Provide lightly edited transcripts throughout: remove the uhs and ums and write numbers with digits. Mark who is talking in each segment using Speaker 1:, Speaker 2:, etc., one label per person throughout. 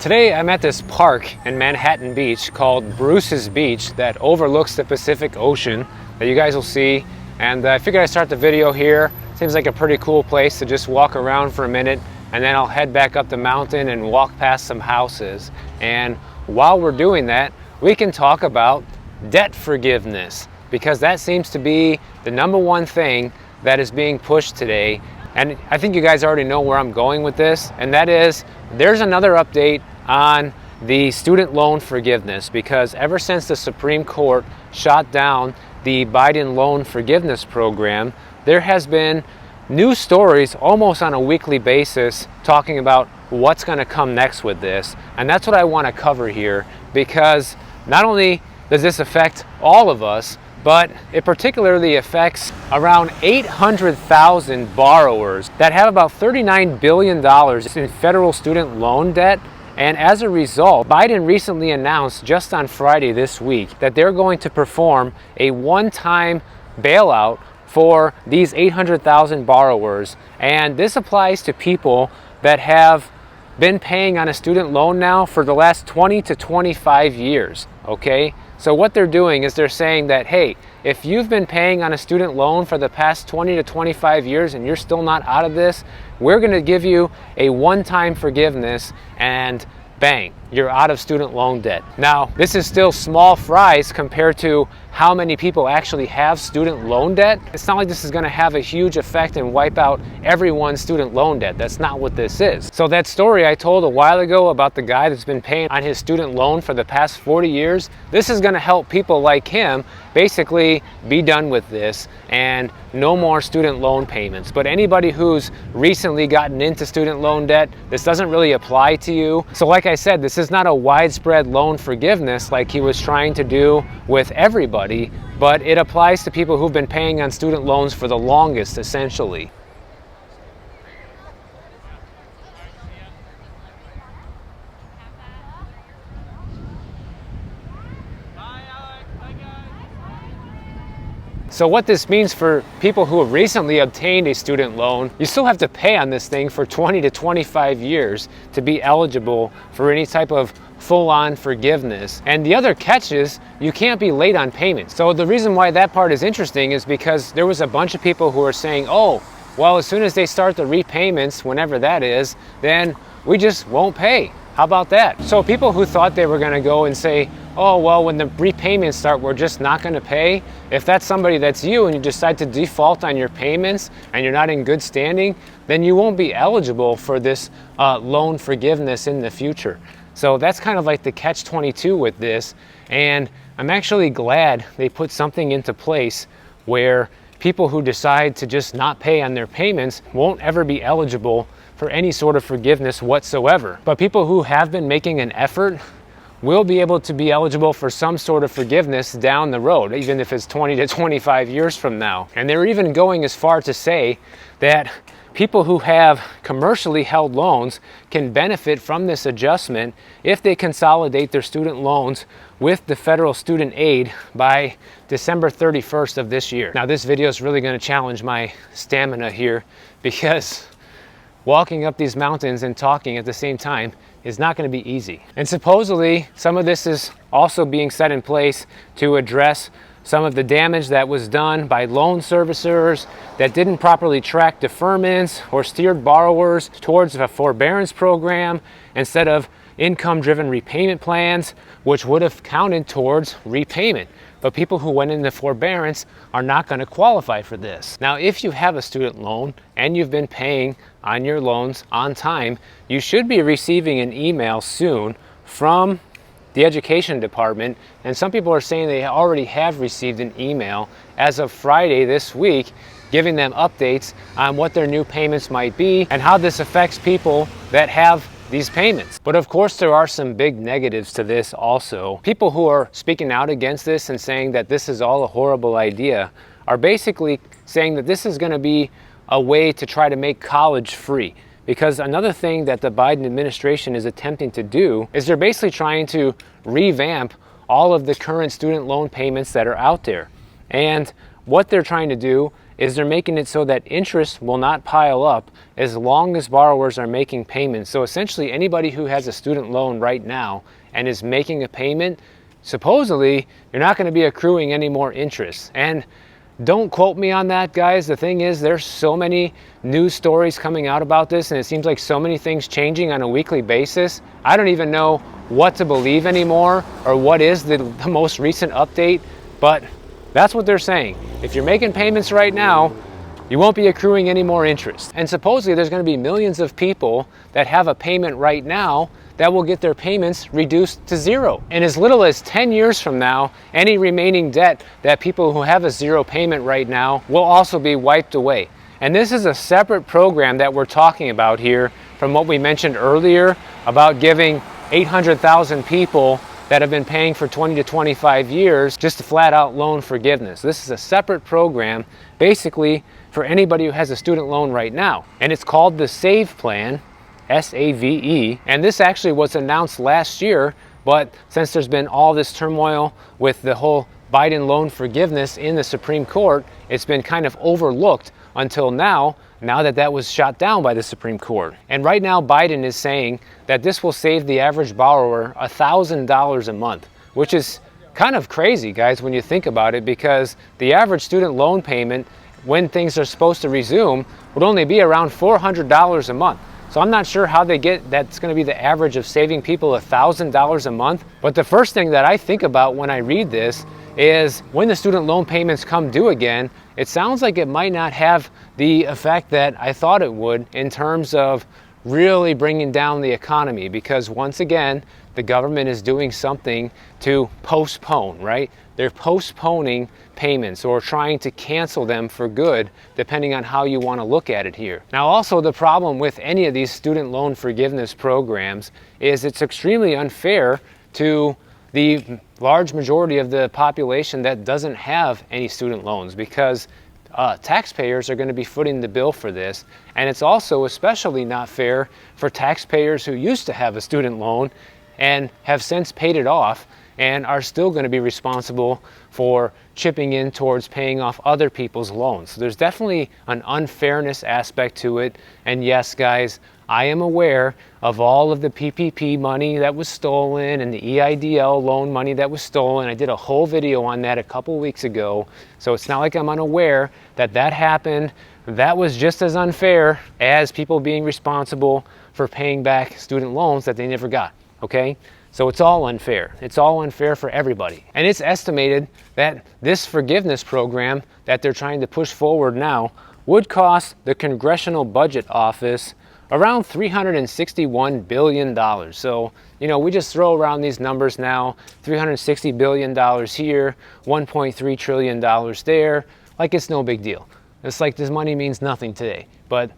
Speaker 1: Today I'm at this park in Manhattan Beach called Bruce's Beach that overlooks the Pacific Ocean that you guys will see, and I figured I'd start the video here. Seems like a pretty cool place to just walk around for a minute, and then I'll head back up the mountain and walk past some houses. And while we're doing that, we can talk about debt forgiveness, because that seems to be the #1 thing that is being pushed today. And I think you guys already know where I'm going with this, and that is there's another update on the student loan forgiveness, because ever since the Supreme Court shot down the Biden loan forgiveness program, there has been news stories almost on a weekly basis talking about what's going to come next with this. And that's what I want to cover here, because not only does this affect all of us, but it particularly affects around 800,000 borrowers that have about $39 billion in federal student loan debt. And as a result, Biden recently announced just on Friday this week that they're going to perform a one-time bailout for these 800,000 borrowers. And this applies to people that have been paying on a student loan now for the last 20 to 25 years, okay? So what they're doing is they're saying that, hey, if you've been paying on a student loan for the past 20 to 25 years and you're still not out of this, we're going to give you a one-time forgiveness, and bang, you're out of student loan debt. Now, this is still small fries compared to how many people actually have student loan debt. It's not like this is going to have a huge effect and wipe out everyone's student loan debt. That's not what this is. So that story I told a while ago about the guy that's been paying on his student loan for the past 40 years, this is going to help people like him basically be done with this and no more student loan payments. But anybody who's recently gotten into student loan debt, this doesn't really apply to you. So like I said, this is not a widespread loan forgiveness like he was trying to do with everybody, but it applies to people who've been paying on student loans for the longest, essentially. So what this means for people who have recently obtained a student loan, you still have to pay on this thing for 20 to 25 years to be eligible for any type of full-on forgiveness. And the other catch is you can't be late on payments. So the reason why that part is interesting is because there was a bunch of people who are saying, oh, well, as soon as they start the repayments, whenever that is, then we just won't pay. How about that? So people who thought they were going to go and say, oh, well, when the repayments start, we're just not going to pay. If that's somebody that's you and you decide to default on your payments and you're not in good standing, then you won't be eligible for this loan forgiveness in the future. So that's kind of like the catch-22 with this. And I'm actually glad they put something into place where people who decide to just not pay on their payments won't ever be eligible for any sort of forgiveness whatsoever. But people who have been making an effort will be able to be eligible for some sort of forgiveness down the road, even if it's 20 to 25 years from now. And they're even going as far to say that people who have commercially held loans can benefit from this adjustment if they consolidate their student loans with the federal student aid by December 31st of this year. Now, this video is really going to challenge my stamina here, because walking up these mountains and talking at the same time is not going to be easy. And supposedly some of this is also being set in place to address some of the damage that was done by loan servicers that didn't properly track deferments or steered borrowers towards a forbearance program instead of income-driven repayment plans, which would have counted towards repayment. But people who went into forbearance are not going to qualify for this. Now, if you have a student loan and you've been paying on your loans on time, you should be receiving an email soon from the education department. And some people are saying they already have received an email as of Friday this week, giving them updates on what their new payments might be and how this affects people that have these payments. But of course, there are some big negatives to this also. People who are speaking out against this and saying that this is all a horrible idea are basically saying that this is going to be a way to try to make college free. Because another thing that the Biden administration is attempting to do is they're basically trying to revamp all of the current student loan payments that are out there. And what they're trying to do is they're making it so that interest will not pile up as long as borrowers are making payments. So essentially anybody who has a student loan right now and is making a payment, supposedly you're not going to be accruing any more interest. And don't quote me on that, guys. The thing is, there's so many news stories coming out about this, and it seems like so many things changing on a weekly basis. I don't even know what to believe anymore or what is the most recent update, but that's what they're saying. If you're making payments right now, you won't be accruing any more interest. And supposedly there's going to be millions of people that have a payment right now that will get their payments reduced to zero. And as little as 10 years from now, any remaining debt that people who have a zero payment right now will also be wiped away. And this is a separate program that we're talking about here from what we mentioned earlier about giving 800,000 people that have been paying for 20 to 25 years just a flat out loan forgiveness. This is a separate program basically for anybody who has a student loan right now. And it's called the SAVE Plan, S-A-V-E, and this actually was announced last year, but since there's been all this turmoil with the whole Biden loan forgiveness in the Supreme Court, it's been kind of overlooked until now that that was shot down by the Supreme Court. And right now Biden is saying that this will save the average borrower $1,000 a month, which is kind of crazy, guys, when you think about it, because the average student loan payment when things are supposed to resume would only be around $400 a month. So I'm not sure how they get that's going to be the average of saving people $1,000 a month. But the first thing that I think about when I read this is when the student loan payments come due again, it sounds like it might not have the effect that I thought it would in terms of really bringing down the economy, because once again, the government is doing something to postpone, right? They're postponing payments or trying to cancel them for good, depending on how you want to look at it here. Now, also the problem with any of these student loan forgiveness programs is it's extremely unfair to the large majority of the population that doesn't have any student loans, because taxpayers are going to be footing the bill for this. And it's also especially not fair for taxpayers who used to have a student loan and have since paid it off and are still going to be responsible for chipping in towards paying off other people's loans. So there's definitely an unfairness aspect to it. And yes, guys, I am aware of all of the PPP money that was stolen and the EIDL loan money that was stolen. I did a whole video on that a couple weeks ago. So it's not like I'm unaware that that happened. That was just as unfair as people being responsible for paying back student loans that they never got, okay? So it's all unfair. It's all unfair for everybody. And it's estimated that this forgiveness program that they're trying to push forward now would cost the Congressional Budget Office around $361 billion. So, you know, we just throw around these numbers now, $360 billion here, $1.3 trillion there, like it's no big deal. It's like this money means nothing today. But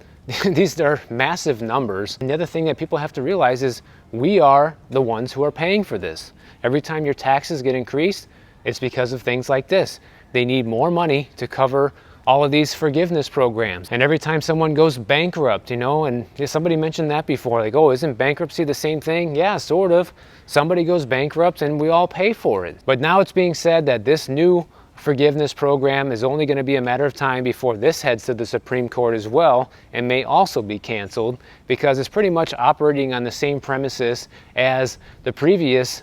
Speaker 1: these are massive numbers. And the other thing that people have to realize is we are the ones who are paying for this. Every time your taxes get increased, it's because of things like this. They need more money to cover all of these forgiveness programs. And every time someone goes bankrupt, you know, and somebody mentioned that before, like, oh, isn't bankruptcy the same thing? Yeah, sort of. Somebody goes bankrupt and we all pay for it. But now it's being said that this new forgiveness program is only going to be a matter of time before this heads to the Supreme Court as well, and may also be canceled, because it's pretty much operating on the same premises as the previous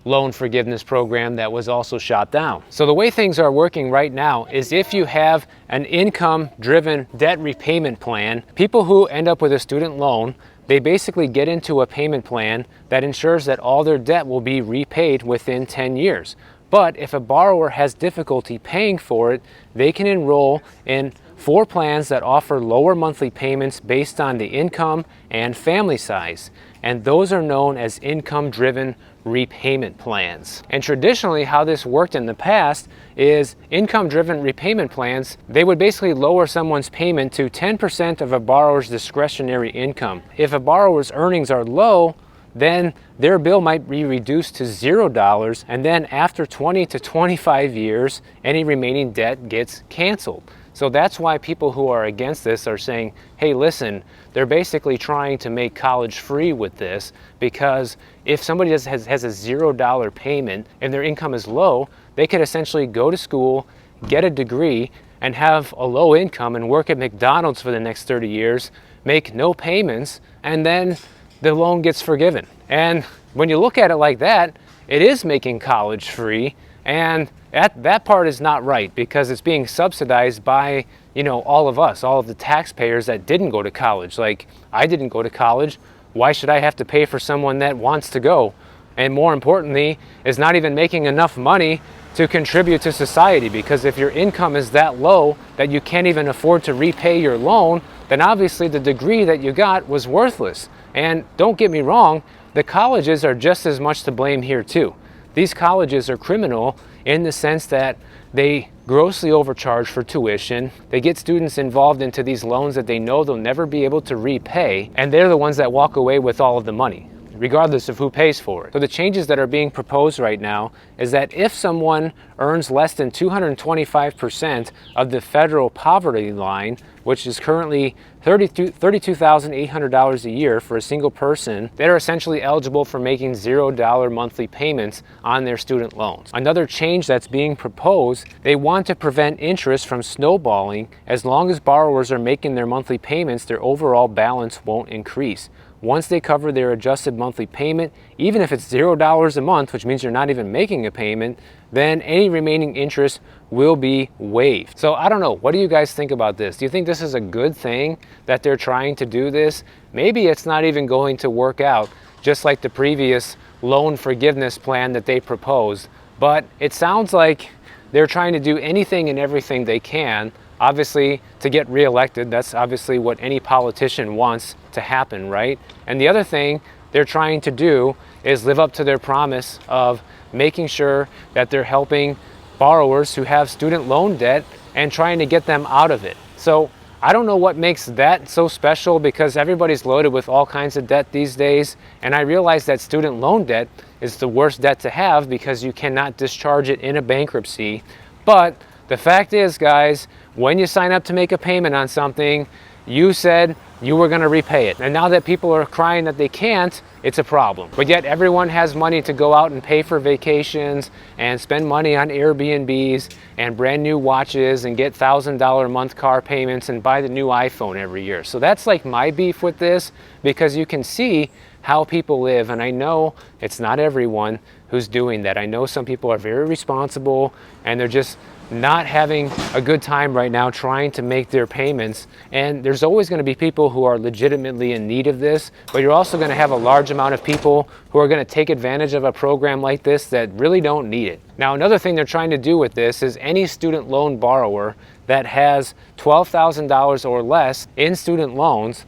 Speaker 1: loan forgiveness program that was also shot down. So the way things are working right now is if you have an income-driven debt repayment plan, people who end up with a student loan, they basically get into a payment plan that ensures that all their debt will be repaid within 10 years. But if a borrower has difficulty paying for it, they can enroll in 4 plans that offer lower monthly payments based on the income and family size. And those are known as income-driven repayment plans. And traditionally, how this worked in the past is income-driven repayment plans, they would basically lower someone's payment to 10% of a borrower's discretionary income. If a borrower's earnings are low, then their bill might be reduced to $0, and then after 20 to 25 years, any remaining debt gets canceled. So that's why people who are against this are saying, hey, listen, they're basically trying to make college free with this, because if somebody has a $0 payment and their income is low, they could essentially go to school, get a degree, and have a low income and work at McDonald's for the next 30 years, make no payments, and then the loan gets forgiven. And when you look at it like that, it is making college free, and that part is not right, because it's being subsidized by, you know, all of us, all of the taxpayers that didn't go to college. Like, I didn't go to college. Why should I have to pay for someone that wants to go? And more importantly, is not even making enough money to contribute to society, because if your income is that low that you can't even afford to repay your loan, then obviously the degree that you got was worthless. And don't get me wrong, the colleges are just as much to blame here too. These colleges are criminal in the sense that they grossly overcharge for tuition. They get students involved into these loans that they know they'll never be able to repay, and they're the ones that walk away with all of the money, regardless of who pays for it. So the changes that are being proposed right now is that if someone earns less than 225% of the federal poverty line, which is currently $32,800 a year for a single person, they're essentially eligible for making $0 monthly payments on their student loans. Another change that's being proposed, they want to prevent interest from snowballing. As long as borrowers are making their monthly payments, their overall balance won't increase. Once they cover their adjusted monthly payment, even if it's $0 a month, which means you're not even making a payment, then any remaining interest will be waived. So I don't know, what do you guys think about this? Do you think this is a good thing that they're trying to do this? Maybe it's not even going to work out, just like the previous loan forgiveness plan that they proposed, but it sounds like they're trying to do anything and everything they can, obviously, to get reelected. That's obviously what any politician wants to happen, right? And the other thing they're trying to do is live up to their promise of making sure that they're helping borrowers who have student loan debt and trying to get them out of it. So I don't know what makes that so special, because everybody's loaded with all kinds of debt these days. And I realize that student loan debt is the worst debt to have because you cannot discharge it in a bankruptcy. But the fact is, guys, when you sign up to make a payment on something, you said you were going to repay it. And now that people are crying that they can't, it's a problem. But yet everyone has money to go out and pay for vacations and spend money on Airbnbs and brand new watches and get $1,000 a month car payments and buy the new iPhone every year. So that's like my beef with this, because you can see how people live. And I know it's not everyone who's doing that. I know some people are very responsible and they're just not having a good time right now trying to make their payments. And there's always going to be people who are legitimately in need of this, but you're also going to have a large amount of people who are going to take advantage of a program like this that really don't need it. Now, another thing they're trying to do with this is any student loan borrower that has $12,000 or less in student loans,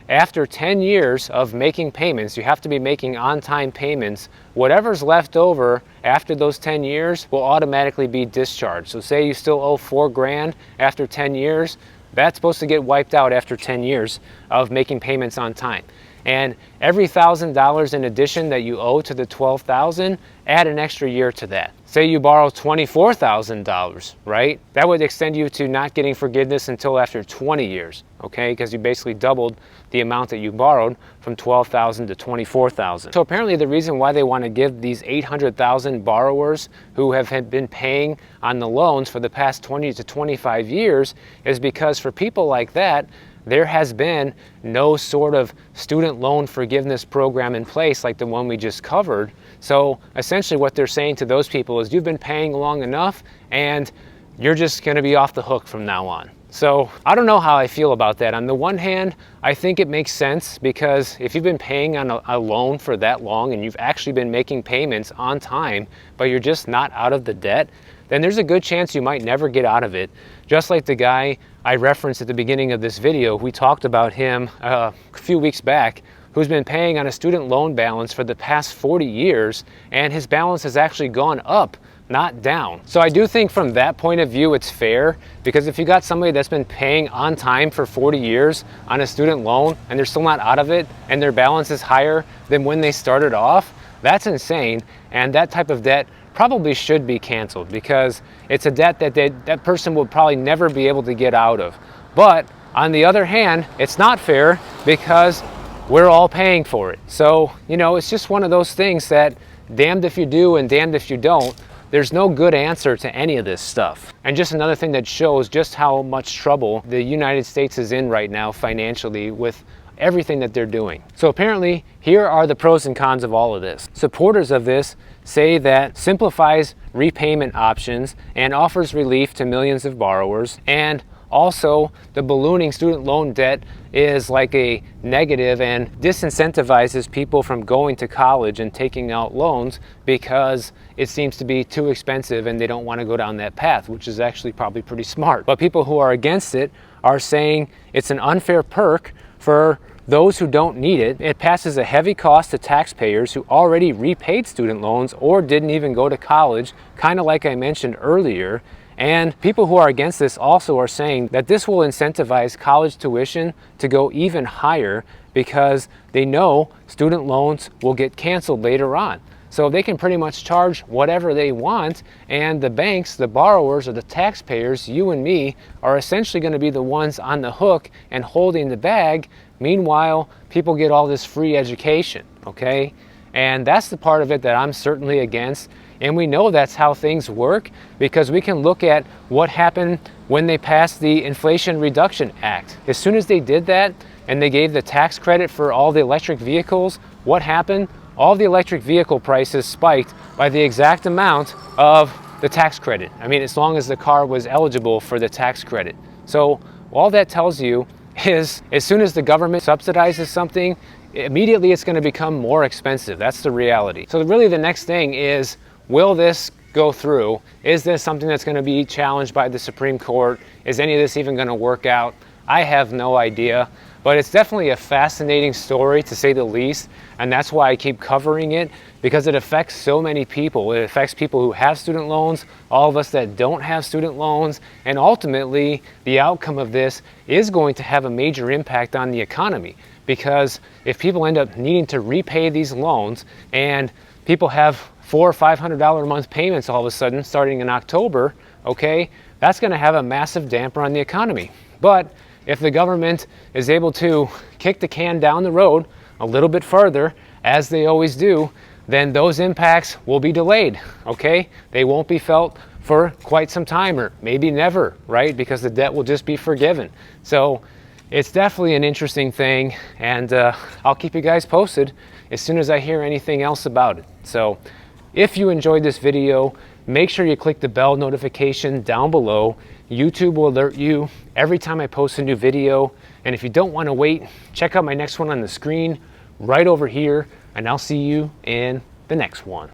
Speaker 1: after 10 years of making payments, you have to be making on-time payments, whatever's left over after those 10 years will automatically be discharged. So say you still owe $4,000 after 10 years, that's supposed to get wiped out after 10 years of making payments on time. And every $1,000 in addition that you owe to the $12,000, add an extra year to that. Say you borrow $24,000, right? That would extend you to not getting forgiveness until after 20 years, okay? Because you basically doubled the amount that you borrowed from $12,000 to $24,000. So apparently the reason why they want to give these 800,000 borrowers who have been paying on the loans for the past 20 to 25 years is because for people like that, there has been no sort of student loan forgiveness program in place like the one we just covered. So essentially what they're saying to those people is you've been paying long enough and you're just going to be off the hook from now on. So I don't know how I feel about that. On the one hand, I think it makes sense, because if you've been paying on a loan for that long and you've actually been making payments on time, but you're just not out of the debt, then there's a good chance you might never get out of it. Just like the guy I referenced at the beginning of this video, we talked about him a few weeks back, who's been paying on a student loan balance for the past 40 years, and his balance has actually gone up, not down. So I do think from that point of view it's fair, because if you got somebody that's been paying on time for 40 years on a student loan and they're still not out of it and their balance is higher than when they started off, that's insane. And that type of debt probably should be canceled, because it's a debt that that person will probably never be able to get out of. But on the other hand, it's not fair because we're all paying for it. So, you know, it's just one of those things that damned if you do and damned if you don't. there's no good answer to any of this stuff. And just another thing that shows just how much trouble the United States is in right now financially with everything that they're doing. So apparently, here are the pros and cons of all of this. Supporters of this say that simplifies repayment options and offers relief to millions of borrowers, and also the ballooning student loan debt is like a negative and disincentivizes people from going to college and taking out loans because it seems to be too expensive and they don't want to go down that path, which is actually probably pretty smart. But people who are against it are saying it's an unfair perk for those who don't need it. It passes a heavy cost to taxpayers who already repaid student loans or didn't even go to college, kind of like I mentioned earlier. And people who are against this also are saying that this will incentivize college tuition to go even higher because they know student loans will get canceled later on. So they can pretty much charge whatever they want, and the banks, the borrowers, or the taxpayers, you and me, are essentially going to be the ones on the hook and holding the bag. Meanwhile, people get all this free education, okay? And that's the part of it that I'm certainly against. And we know that's how things work because we can look at what happened when they passed the Inflation Reduction Act. As soon as they did that and they gave the tax credit for all the electric vehicles, what happened? All the electric vehicle prices spiked by the exact amount of the tax credit. I mean, as long as the car was eligible for the tax credit. So all that tells you is as soon as the government subsidizes something, immediately it's going to become more expensive. That's the reality. So really the next thing is, will this go through? Is this something that's going to be challenged by the Supreme Court? Is any of this even going to work out? I have no idea, but it's definitely a fascinating story to say the least, and that's why I keep covering it, because it affects so many people. It affects people who have student loans, all of us that don't have student loans, and ultimately the outcome of this is going to have a major impact on the economy, because if people end up needing to repay these loans and people have $400 or $500 a month payments all of a sudden starting in October, okay, that's going to have a massive damper on the economy. But if the government is able to kick the can down the road a little bit further, as they always do, then those impacts will be delayed, okay? They won't be felt for quite some time, or maybe never, right? Because the debt will just be forgiven. So it's definitely an interesting thing, and I'll keep you guys posted as soon as I hear anything else about it. So if you enjoyed this video, make sure you click the bell notification down below. YouTube will alert you every time I post a new video. And if you don't want to wait, check out my next one on the screen right over here, and I'll see you in the next one.